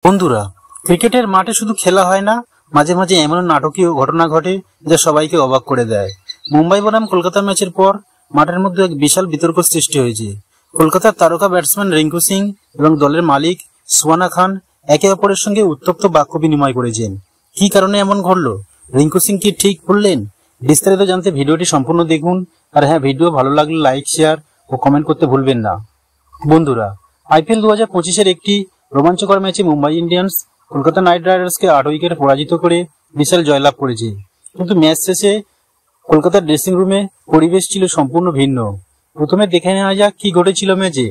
বন্ধুরা, ক্রিকেটের মাঠে শুধু খেলা হয় না, মাঝে মাঝে এমন নাটকীয় ঘটনা ঘটে যা সবাইকে অবাক করে দেয়। মুম্বাই বনাম কলকাতা ম্যাচের পর মাঠের মধ্যে এক বিশাল বিতর্ক সৃষ্টি হয়েছে। কলকাতার তারকা ব্যাটসম্যান রিঙ্কু সিং এবং দলের মালিক সুহানা খান একে অপরের সঙ্গে উত্তপ্ত বাক্য বিনিময় করেছেন। কি কারণে এমন ঘটলো? রিঙ্কু সিং কি ঠিক বললেন? বিস্তারিত জানতে ভিডিওটি সম্পূর্ণ দেখুন। আর হ্যাঁ, ভিডিও ভালো লাগলে লাইক, শেয়ার ও কমেন্ট করতে ভুলবেন না। বন্ধুরা, IPL 2025-এর একটি রোমাঞ্চকর ম্যাচে মুম্বাই ইন্ডিয়ান্স কলকাতা নাইট রাইডার্সকে 8 উইকেটে পরাজিত করে বিশাল জয়লাভ করেছে। কিন্তু ম্যাচ শেষে কলকাতার ড্রেসিং রুমে পরিবেশ ছিল সম্পূর্ণ ভিন্ন। প্রথমে দেখে নেওয়া যাক কি ঘটেছিল ম্যাচে।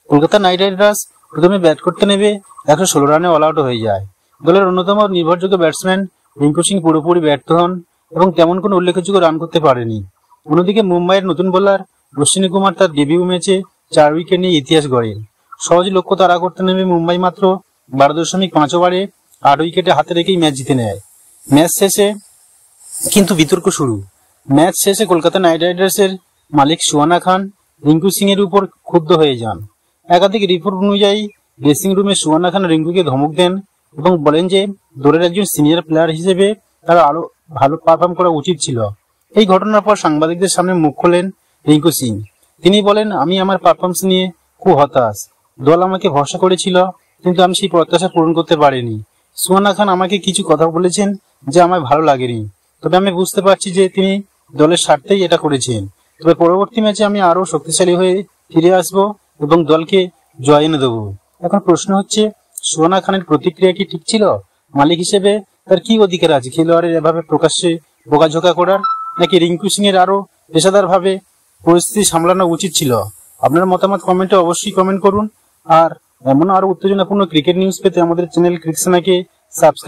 কলকাতা নাইট রাইডার্স প্রথমে ব্যাট করতে নেমে 116 রানে অল আউট হয়ে যায়। দলের অন্যতম নির্ভরযোগ্য ব্যাটসম্যান রিঙ্কু সিং পুরোপুরি ব্যর্থ হন এবং তেমন কোনো উল্লেখযোগ্য রান করতে পারেনি। অন্যদিকে মুম্বাইয়ের নতুন বোলার অশ্বিনী কুমার তার ডেবিউ ম্যাচে 4 উইকেট নিয়ে ইতিহাস গড়েন। সহজ লক্ষ্য তাড়া করতে নেমে মুম্বাই মাত্র 12.5 ওভারে 8 উইকেটে হাতে রেখেই ম্যাচ জিতে নেয়। ম্যাচ শেষে কিন্তু বিতর্ক শুরু। ম্যাচ শেষে কলকাতা নাইট রাইডার্সের মালিক সুহানা খান রিঙ্কু সিং এর উপর ক্ষুব্ধ হয়ে যান। একাধিক রিপোর্ট অনুযায়ী ড্রেসিং রুমে সুহানা খান রিঙ্কুকে ধমক দেন এবং বলেন যে দলের একজন সিনিয়র প্লেয়ার হিসেবে তারা আরো ভালো পারফর্ম করা উচিত ছিল। এই ঘটনার পর সাংবাদিকদের সামনে মুখ খোলেন রিঙ্কু সিং। তিনি বলেন, আমি আমার পারফরমেন্স নিয়ে খুব হতাশ। দল আমাকে ভরসা করেছিল, কিন্তু আমি সেই প্রত্যাশা পূরণ করতে পারিনি। সুহানা খান আমাকে কিছু কথা বলেছেন যা আমার ভালো লাগেনি, তবে আমি বুঝতে পারছি যে তিনি দলের স্বার্থেই এটা করেছেন। তবে পরবর্তী ম্যাচে আমি আরো শক্তিশালী হয়ে ফিরে আসবো এবং দলকে জয় এনে দেবো। এখন প্রশ্ন হচ্ছে, সুহানা খানের প্রতিক্রিয়া কি ঠিক ছিল? মালিক হিসেবে তার কি অধিকার আছে খেলোয়াড়ের এভাবে প্রকাশ্যে বোকাঝোকা করার, নাকি রিঙ্কু সিং এর আরো পেশাদার ভাবে পরিস্থিতি সামলানো উচিত ছিল? আপনার মতামত কমেন্টে অবশ্যই কমেন্ট করুন। আর এমন আরো উত্তেজনাপূর্ণ ক্রিকেট নিউজ পেতে আমাদের চ্যানেল ক্রিকসোনাকে সাবস্ক্রাইব